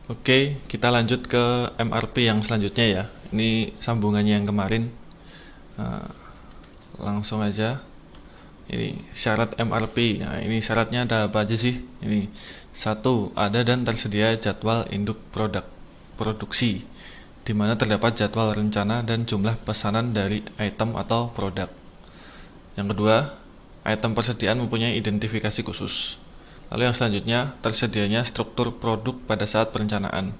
Oke, kita lanjut ke MRP yang selanjutnya ya. Ini sambungannya yang kemarin. Nah, langsung aja. Ini syarat MRP. Nah, ini syaratnya ada apa aja sih? Ini satu, ada dan tersedia jadwal induk produksi, di mana terdapat jadwal rencana dan jumlah pesanan dari item atau produk. Yang kedua, item persediaan mempunyai identifikasi khusus. Lalu yang selanjutnya, tersedianya struktur produk pada saat perencanaan.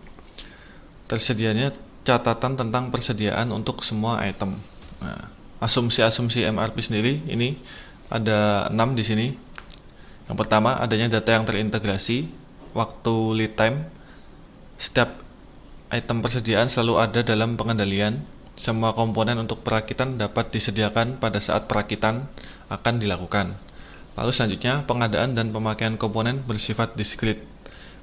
Tersedianya catatan tentang persediaan untuk semua item. Nah, asumsi-asumsi MRP sendiri ini ada 6 di sini. Yang pertama, adanya data yang terintegrasi, waktu lead time, setiap item persediaan selalu ada dalam pengendalian. Semua komponen untuk perakitan dapat disediakan pada saat perakitan akan dilakukan. Lalu selanjutnya, pengadaan dan pemakaian komponen bersifat diskrit.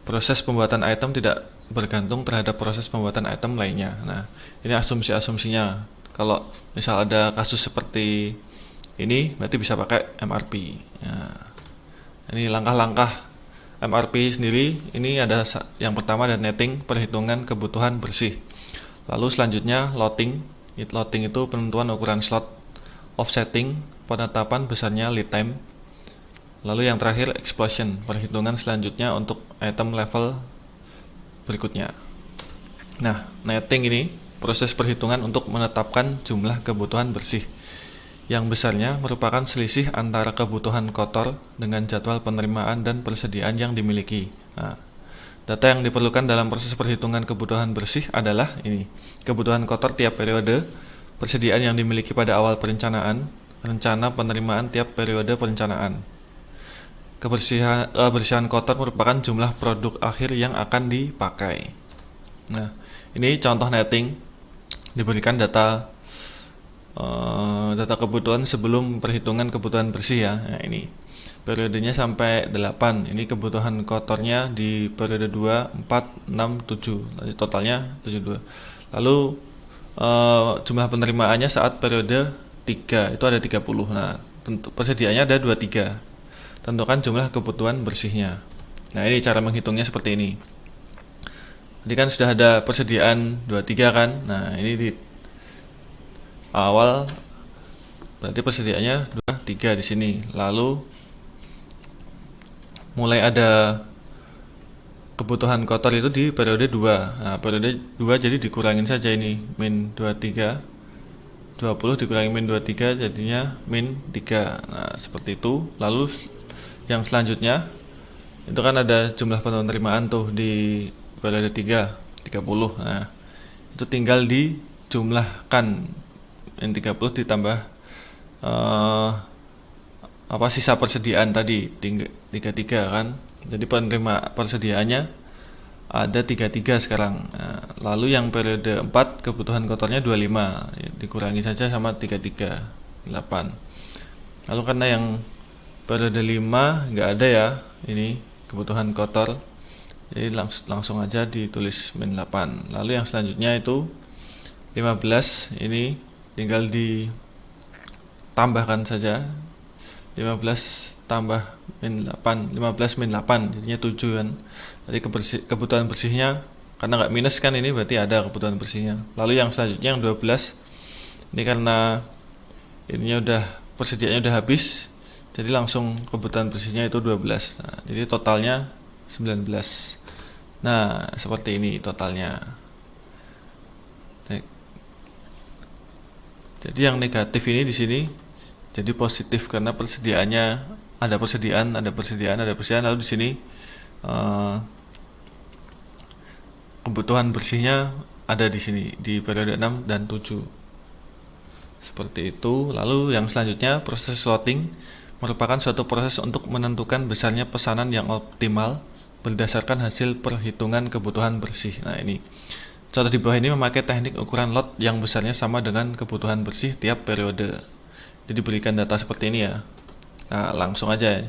Proses pembuatan item tidak bergantung terhadap proses pembuatan item lainnya. Nah, ini asumsi-asumsinya. Kalau misal ada kasus seperti ini, berarti bisa pakai MRP. Nah, ini langkah-langkah MRP sendiri. Ini ada yang pertama ada netting, perhitungan kebutuhan bersih. Lalu selanjutnya loading. Loading itu penentuan ukuran slot. Offsetting, penetapan besarnya lead time. Lalu yang terakhir explosion, perhitungan selanjutnya untuk item level berikutnya. Nah, netting ini proses perhitungan untuk menetapkan jumlah kebutuhan bersih, yang besarnya merupakan selisih antara kebutuhan kotor dengan jadwal penerimaan dan persediaan yang dimiliki. Nah, data yang diperlukan dalam proses perhitungan kebutuhan bersih adalah ini: kebutuhan kotor tiap periode, persediaan yang dimiliki pada awal perencanaan, rencana penerimaan tiap periode perencanaan. Kebersihan kotor merupakan jumlah produk akhir yang akan dipakai. Nah, ini contoh netting, diberikan data kebutuhan sebelum perhitungan kebutuhan bersih ya. Nah, ini periodenya sampai 8. Ini kebutuhan kotornya di periode 2, 4, 6, 7. Totalnya 72. Lalu jumlah penerimaannya saat periode 3 itu ada 30. Nah, persediaannya ada 23. Tentukan jumlah kebutuhan bersihnya. Nah, ini cara menghitungnya seperti ini. Tadi kan sudah ada persediaan 23 kan. Nah, ini di awal berarti persediaannya 23 di sini. Lalu mulai ada kebutuhan kotor itu di periode 2. Nah, periode 2 jadi dikurangin saja ini min 23. 20 dikurangi min 23 jadinya min 3. Nah, seperti itu. Lalu yang selanjutnya itu kan ada jumlah penerimaan tuh di periode 3, 30. Nah, itu tinggal dijumlahkan min 30 ditambah sisa persediaan tadi 33 kan. Jadi penerima persediaannya ada 33 sekarang. Nah, lalu yang periode 4 kebutuhan kotornya 25, dikurangi saja sama 33, 8. Lalu karena yang periode 5 nggak ada ya ini kebutuhan kotor, jadi langsung aja ditulis min 8. Lalu yang selanjutnya itu 15, ini tinggal ditambahkan saja 15 tambah min 8, 15 min 8 jadinya 7 kan. Jadi kebutuhan bersihnya karena nggak minus kan, ini berarti ada kebutuhan bersihnya. Lalu yang selanjutnya yang 12, ini karena ininya udah persediaannya udah habis, jadi langsung kebutuhan bersihnya itu 12. Nah, jadi totalnya 19. Nah, seperti ini totalnya. Jadi yang negatif ini di sini jadi positif karena persediaannya ada persediaan, lalu di sini kebutuhan bersihnya ada di sini di periode 6 dan 7. Seperti itu. Lalu yang selanjutnya proses slotting merupakan suatu proses untuk menentukan besarnya pesanan yang optimal berdasarkan hasil perhitungan kebutuhan bersih. Nah, ini contoh di bawah ini memakai teknik ukuran lot yang besarnya sama dengan kebutuhan bersih tiap periode. Jadi diberikan data seperti ini ya. Nah, langsung aja.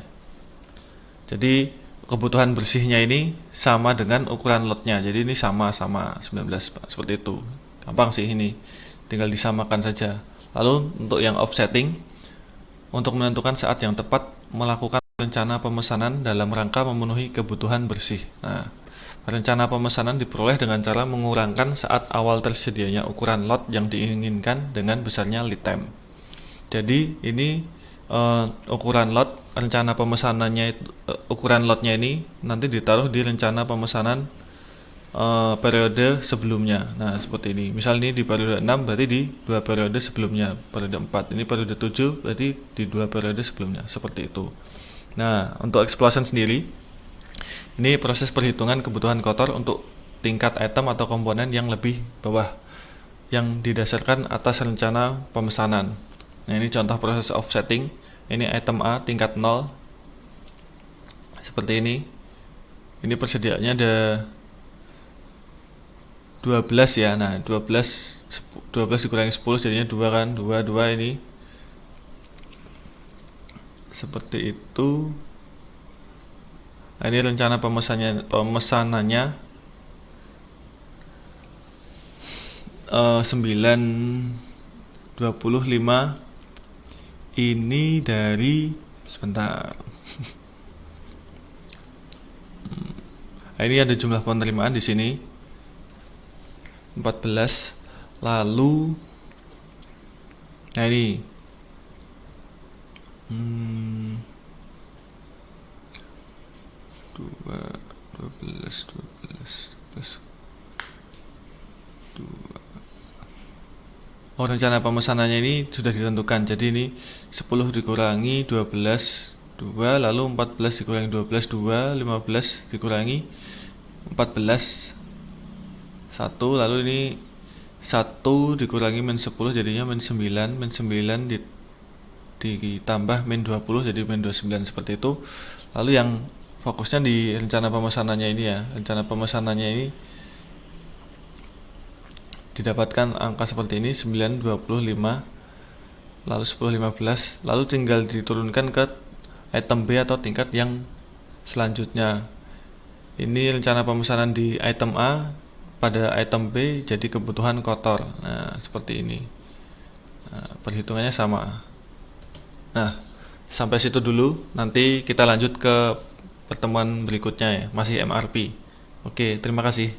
Jadi kebutuhan bersihnya ini sama dengan ukuran lotnya. Jadi ini sama-sama 19 seperti itu. Gampang sih ini. Tinggal disamakan saja. Lalu untuk yang offsetting, untuk menentukan saat yang tepat melakukan rencana pemesanan dalam rangka memenuhi kebutuhan bersih. Nah, rencana pemesanan diperoleh dengan cara mengurangkan saat awal tersedianya ukuran lot yang diinginkan dengan besarnya lead time. Jadi ini ukuran lot, rencana pemesanannya ukuran lotnya ini nanti ditaruh di rencana pemesanan periode sebelumnya. Nah, seperti ini. Misal ini di periode 6 berarti di 2 periode sebelumnya. Periode 4 ini periode 7 berarti di 2 periode sebelumnya. Seperti itu. Nah, untuk explosion sendiri ini proses perhitungan kebutuhan kotor untuk tingkat item atau komponen yang lebih bawah yang didasarkan atas rencana pemesanan. Nah, ini contoh proses offsetting. Ini item A tingkat 0. Seperti ini. Ini persediaannya ada 12 ya. Nah, 12 dikurangi 10 jadinya 2 kan. 2 ini. Seperti itu. Nah, ini rencana pemesanannya 925 ini dari sebentar. Nah, ini ada jumlah penerimaan di sini 14. Lalu nah ini 12 plus 2. Oh, rencana pemesanannya ini sudah ditentukan. Jadi ini 10 dikurangi 12 2, lalu 14 dikurangi 12 2, 15 dikurangi 14 1, lalu ini 1 dikurangi min 10 jadinya min 9, min 9 ditambah min 20 jadi min 29, seperti itu. Lalu yang fokusnya di rencana pemesanannya ini ya. Rencana pemesanannya ini didapatkan angka seperti ini 9, 25, lalu 10, 15, lalu tinggal diturunkan ke item B atau tingkat yang selanjutnya. Ini rencana pemesanan di item A, pada item B jadi kebutuhan kotor. Nah, seperti ini. Nah, perhitungannya sama. Nah, sampai situ dulu. Nanti kita lanjut ke pertemuan berikutnya ya, masih MRP. Oke, terima kasih.